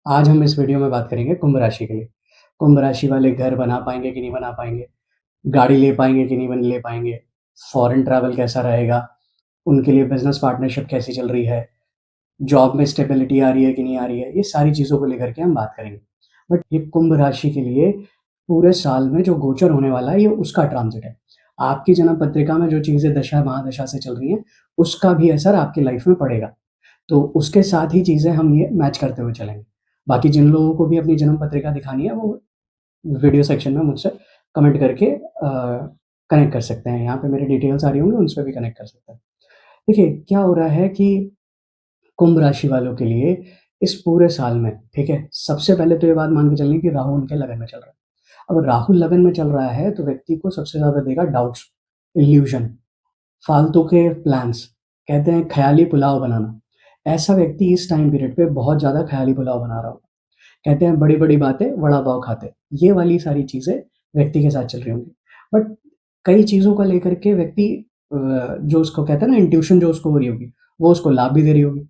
आज हम इस वीडियो में बात करेंगे कुंभ राशि के लिए। कुंभ राशि वाले घर बना पाएँगे कि नहीं बना पाएँगे? गाड़ी ले पाएँगे कि नहीं बन ले पाएँगे? फ़ॉरेन ट्रैवल कैसा रहेगा? उनके लिए बिज़नेस पार्टनरशिप कैसी चल रही है? जॉब में स्टेबिलिटी आ रही है कि नहीं आ रही है? ये सारी चीज़ों को लेकर के हम बात करेंगे। बट ये कुंभ राशि के लिए पूरे साल में जो गोचर होने वाला है, ये उसका ट्रांज़िट है। आपकी जन्म पत्रिका में जो चीज़ें दशा महादशा से चल रही हैं, उसका भी असर आपकी लाइफ़ में पड़ेगा। तो उसके साथ ही चीज़ें हम ये मैच करते हुए चलेंगे। बाकी जिन लोगों को भी अपनी जन्म पत्रिका दिखानी है, वो वीडियो सेक्शन में मुझसे कमेंट करके कनेक्ट कर सकते हैं। यहाँ पे मेरी डिटेल्स आ रही होंगी, उनसे भी कनेक्ट कर सकते हैं। देखिए, क्या हो रहा है कि कुंभ राशि वालों के लिए इस पूरे साल में, ठीक है? सबसे पहले तो ये बात मान के चलिए कि राहु उनके लगन में चल रहा है। अब राहु लगन में चल रहा है, तो व्यक्ति को सबसे ज़्यादा देगा डाउट्स, इल्यूज़न, फालतू के प्लान्स, कहते हैं ख़याली पुलाव बनाना। ऐसा व्यक्ति इस टाइम पीरियड पे बहुत ज़्यादा ख़याली पुलाव बना रहा होगा। कहते हैं बड़ी-बड़ी बातें, वड़ा पाव खाते। ये वाली सारी चीज़ें व्यक्ति के साथ चल रही होंगी। बट कई चीज़ों को लेकर के व्यक्ति जो उसको कहते हैं ना इंट्यूशन जो उसको हो रही होगी, वो उसको लाभ भी दे रही होगी।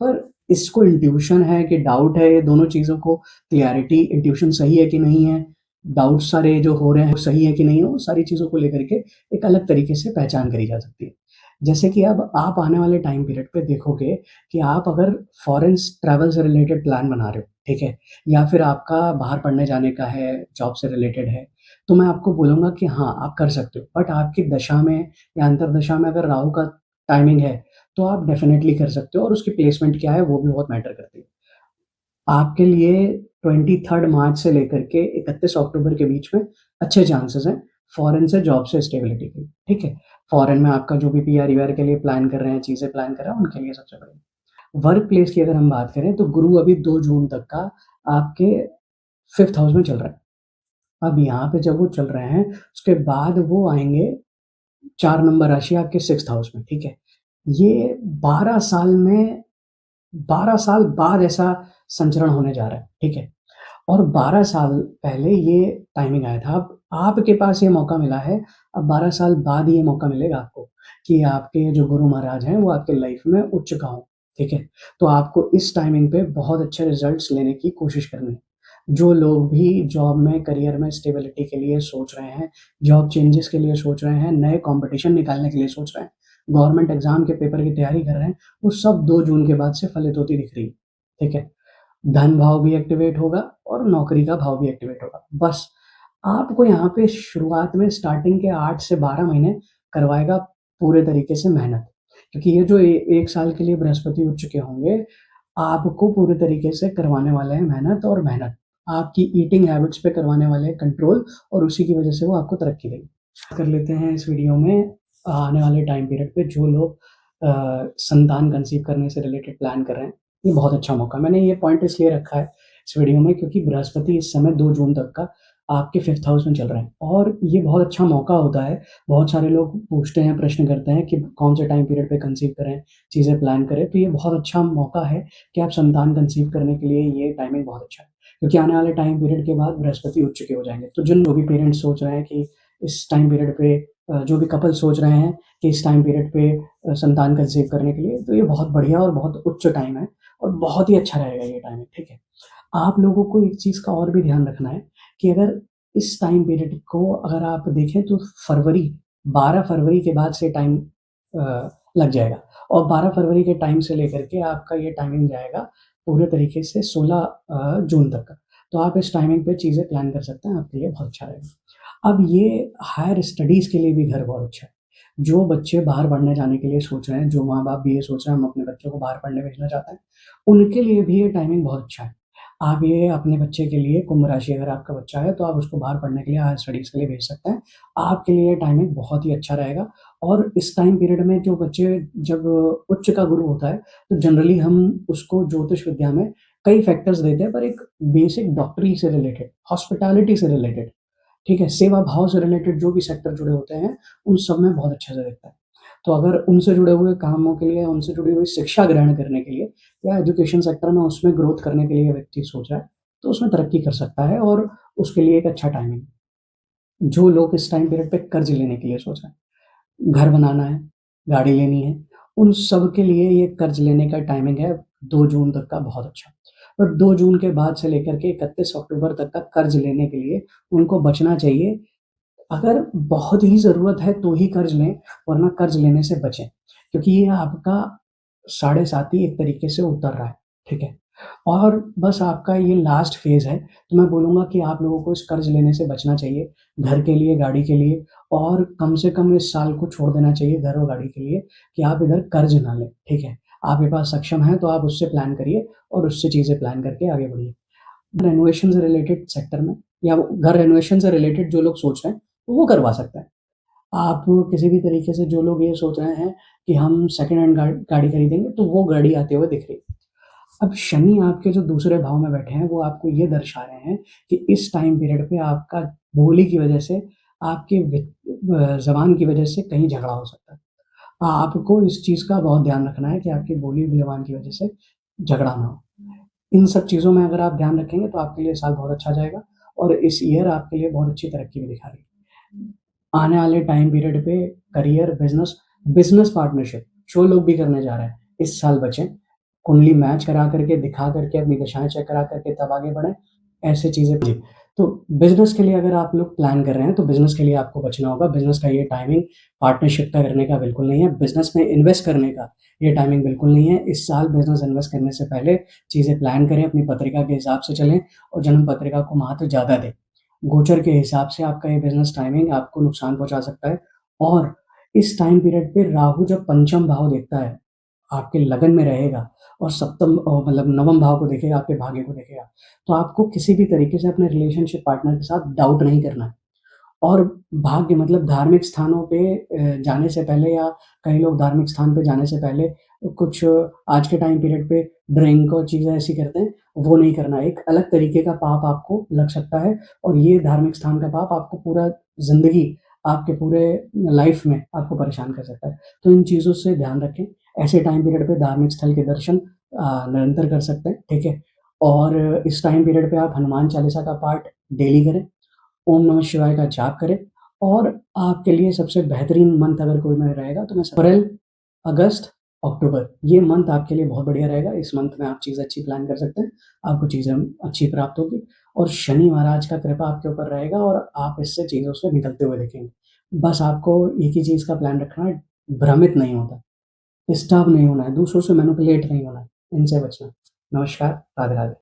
पर इसको इंट्यूशन है कि डाउट है, ये दोनों चीज़ों को क्लैरिटी इंट्यूशन सही है कि नहीं है, डाउट्स सारे जो हो रहे हैं, वो सही है कि नहीं है, वो सारी चीज़ों को लेकर के एक अलग तरीके से पहचान करी जा सकती है। जैसे कि अब आप आने वाले टाइम पीरियड पे देखोगे कि आप अगर फॉरेन ट्रैवल से रिलेटेड प्लान बना रहे हो, ठीक है? या फिर आपका बाहर पढ़ने जाने का है, जॉब से रिलेटेड है, तो मैं आपको बोलूँगा कि हाँ, आप कर सकते हो। बट आपकी दशा में या अंतर्दशा में अगर राहु का टाइमिंग है, तो आप डेफ़िनेटली कर सकते हो और उसकी प्लेसमेंट क्या है, वो भी बहुत मैटर करती है। आपके लिए 23 मार्च से लेकर के 31 अक्टूबर के बीच में अच्छे चांसेस हैं, फॉरेन से जॉब से स्टेबिलिटी के, ठीक है? फॉरेन में आपका जो भी पीआर-वीआर के लिए प्लान कर रहे हैं, चीज़ें प्लान कर रहे हैं, उनके लिए सबसे बढ़िया। वर्क प्लेस की अगर हम बात करें तो गुरु अभी 2 जून तक का आपके 5th हाउस में चल रहा है। अब यहाँ पे जब वो चल रहे हैं, उसके बाद वो आएँगे 4 नंबर राशि आपके 6th हाउस में, ठीक है? ये 12 साल में 12 साल बाद ऐसा संचरण होने जा रहा है, ठीक है? और 12 साल पहले ये टाइमिंग आया था। अब आपके पास ये मौका मिला है, अब 12 साल बाद ये मौका मिलेगा आपको कि आपके जो गुरु महाराज हैं, वो आपके लाइफ़ में उच्च का हों, ठीक है? तो आपको इस टाइमिंग पे बहुत अच्छे रिज़ल्ट्स लेने की कोशिश करनी है। जो लोग भी जॉब में, करियर में स्टेबिलिटी के लिए सोच रहे हैं, जॉब चेंजेज़ के लिए सोच रहे हैं, नए कॉम्पिटिशन निकालने के लिए सोच रहे हैं, गवर्नमेंट एग्ज़ाम के पेपर की तैयारी कर रहे हैं, वो सब 2 जून के बाद से फलित होती दिख रही है, ठीक है? धन भाव भी एक्टिवेट होगा और नौकरी का भाव भी एक्टिवेट होगा। बस आपको यहाँ पे शुरुआत में स्टार्टिंग के 8 से 12 महीने करवाएगा पूरे तरीके से मेहनत। क्योंकि ये जो 1 साल के लिए बृहस्पति उच्च के होंगे, आपको पूरे तरीके से करवाने वाले हैं मेहनत और मेहनत। आपकी ईटिंग हैबिट्स पे करवाने वाले हैं कंट्रोल और उसी की वजह से वो आपको तरक्की देंगे। कर लेते हैं इस वीडियो में आने वाले टाइम पीरियड पे जो लोग संतान कंसीव करने से रिलेटेड प्लान कर रहे हैं, ये बहुत अच्छा मौका है। मैंने ये पॉइंट इसलिए रखा है इस वीडियो में क्योंकि बृहस्पति इस समय 2 जून तक का आपके 5th हाउस में चल रहा है और ये बहुत अच्छा मौका होता है। बहुत सारे लोग पूछते हैं, प्रश्न करते हैं कि कौन से टाइम पीरियड पे कंसीव करें, चीज़ें प्लान करें, तो ये बहुत अच्छा मौका है कि आप संतान कंसीव करने के लिए ये टाइमिंग बहुत अच्छा है। क्योंकि आने वाले टाइम पीरियड के बाद बृहस्पति उच्च के हो जाएँगे। तो जिन जो भी पेरेंट्स सोच रहे हैं कि इस टाइम पीरियड पे जो भी कपल सोच रहे हैं कि इस टाइम पीरियड पे संतान कंसीव करने के लिए, तो ये बहुत बढ़िया और बहुत उच्च टाइम है और बहुत ही अच्छा रहेगा ये टाइमिंग, ठीक है? आप लोगों को एक चीज़ का और भी ध्यान रखना है कि अगर इस टाइम पीरियड को अगर आप देखें तो फरवरी 12 फरवरी के बाद से टाइम लग जाएगा और 12 फरवरी के टाइम से लेकर के आपका ये टाइमिंग जाएगा पूरे तरीके से 16 जून तक का। तो आप इस टाइमिंग पे चीज़ें प्लान कर सकते हैं, आपके लिए बहुत अच्छा रहेगा। अब ये हायर स्टडीज़ के लिए भी घर बहुत अच्छा है। जो बच्चे बाहर पढ़ने जाने के लिए सोच रहे हैं, जो माँ-बाप भी ये सोच रहे हैं हम अपने बच्चों को बाहर पढ़ने भेजना चाहते हैं, उनके लिए भी ये टाइमिंग बहुत अच्छा है। आप ये अपने बच्चे के लिए कुंभ राशि अगर आपका बच्चा है, तो आप उसको बाहर पढ़ने के लिए, हायर स्टडीज़ के लिए भेज सकते हैं। आपके लिए ये टाइमिंग बहुत ही अच्छा रहेगा और इस टाइम पीरियड में जो बच्चे जब उच्च का गुरु होता है, तो जनरली हम उसको ज्योतिष विद्या में कई फैक्टर्स देते हैं, पर एक बेसिक डॉक्टरी से रिलेटेड, हॉस्पिटैलिटी से रिलेटेड, ठीक है? सेवा भाव से रिलेटेड जो भी सेक्टर जुड़े होते हैं, उन सब में बहुत अच्छे से दिखता है। तो अगर उनसे जुड़े हुए कामों के लिए, उनसे जुड़ी हुई शिक्षा ग्रहण करने के लिए या एजुकेशन सेक्टर में उसमें ग्रोथ करने के लिए व्यक्ति सोच रहा है, तो उसमें तरक्की कर सकता है और उसके लिए एक अच्छा टाइमिंग है। जो लोग इस टाइम पीरियड पे कर्ज़ लेने के लिए सोच रहे हैं, घर बनाना है, गाड़ी लेनी है, उन सब के लिए ये कर्ज़ लेने का टाइमिंग है 2 जून तक का बहुत अच्छा। और 2 जून के बाद से लेकर के 31 अक्टूबर तक का कर्ज़ लेने के लिए उनको बचना चाहिए। अगर बहुत ही ज़रूरत है तो ही कर्ज़ लें, वरना कर्ज़ लेने से बचें। क्योंकि ये आपका साढ़े साती एक तरीके से उतर रहा है, ठीक है? और बस आपका ये लास्ट फ़ेज़ है, तो मैं बोलूँगा कि आप लोगों को इस कर्ज़ लेने से बचना चाहिए, घर के लिए, गाड़ी के लिए और कम से कम इस साल को छोड़ देना चाहिए घर और गाड़ी के लिए कि आप इधर कर्ज़ ना लें, ठीक है? आपके पास सक्षम है तो आप उससे प्लान करिए और उससे चीज़ें प्लान करके आगे बढ़िए। रेनोवेशन से रिलेटेड सेक्टर में या वो घर रेनोवेशन से रिलेटेड जो लोग सोच रहे हैं, वो करवा सकते हैं। आप किसी भी तरीके से जो लोग ये सोच रहे हैं कि हम सेकंड हैंड गाड़ी खरीदेंगे, तो वो गाड़ी आते हुए दिख रही है। अब शनि आपके जो दूसरे भाव में बैठे हैं, वो आपको ये दर्शा रहे हैं कि इस टाइम पीरियड पे आपका बोली की वजह से, आपके ज़बान की वजह से कहीं झगड़ा हो सकता है। आपको इस चीज़ का बहुत ध्यान रखना है कि आपकी बोली-ज़बान की वजह से झगड़ा ना हो। इन सब चीज़ों में अगर आप ध्यान रखेंगे तो आपके लिए साल बहुत अच्छा जाएगा और इस ईयर आपके लिए बहुत अच्छी तरक्की भी दिखा रही है। आने वाले टाइम पीरियड पे करियर, बिज़नेस पार्टनरशिप जो लोग भी करने जा रहे हैं, इस साल बचें। कुंडली मैच करा करके, दिखा करके, अपनी दशाएँ चेक करा करके तब आगे बढ़ें, ऐसी चीज़ें जी। तो बिज़नेस के लिए अगर आप लोग प्लान कर रहे हैं, तो बिज़नेस के लिए आपको बचना होगा। बिज़नेस का ये टाइमिंग पार्टनरशिप का करने का बिल्कुल नहीं है। बिज़नेस में इन्वेस्ट करने का ये टाइमिंग बिल्कुल नहीं है। इस साल बिज़नेस इन्वेस्ट करने से पहले चीज़ें प्लान करें, अपनी पत्रिका के हिसाब से चलें और जन्म पत्रिका को महत्व ज़्यादा दें। गोचर के हिसाब से आपका ये बिज़नेस टाइमिंग आपको नुकसान पहुँचा सकता है और इस टाइम पीरियड पे राहु जब पंचम भाव देखता है, आपके लगन में रहेगा और सप्तम मतलब नवम भाव को देखेगा, आपके भाग्य को देखेगा, तो आपको किसी भी तरीके से अपने रिलेशनशिप पार्टनर के साथ डाउट नहीं करना है। और भाग्य मतलब धार्मिक स्थानों पे जाने से पहले या कई लोग धार्मिक स्थान पे जाने से पहले कुछ आज के टाइम पीरियड पे ड्रिंक और चीज़ें ऐसी करते हैं, वो नहीं करना है। एक अलग तरीके का पाप आपको लग सकता है और ये धार्मिक स्थान का पाप आपको पूरा ज़िंदगी, आपके पूरे लाइफ़ में आपको परेशान कर सकता है। तो इन चीज़ों से ध्यान रखें। ऐसे टाइम पीरियड पे धार्मिक स्थल के दर्शन निरंतर कर सकते हैं, ठीक है? और इस टाइम पीरियड पे आप हनुमान चालीसा का पाठ डेली करें। ओम नमः शिवाय का जाप करें और आपके लिए सबसे बेहतरीन मंथ अगर कोई में रहेगा तो मैं अप्रैल, अगस्त, अक्टूबर ये मंथ आपके लिए बहुत बढ़िया रहेगा। इस मंथ में आप चीज़ें अच्छी प्लान कर सकते हैं, आपको चीज़ें अच्छी प्राप्त होगी और शनि महाराज का कृपा आपके ऊपर रहेगा और आप इससे चीज़ों से निकलते हुए दिखेंगे। बस आपको एक ही चीज़ का प्लान रखना है, भ्रमित नहीं होना, डिस्टर्ब नहीं होना है, दूसरों से मैनिपुलेट नहीं होना है, इनसे बचना है। नमस्कार, राधे-राधे।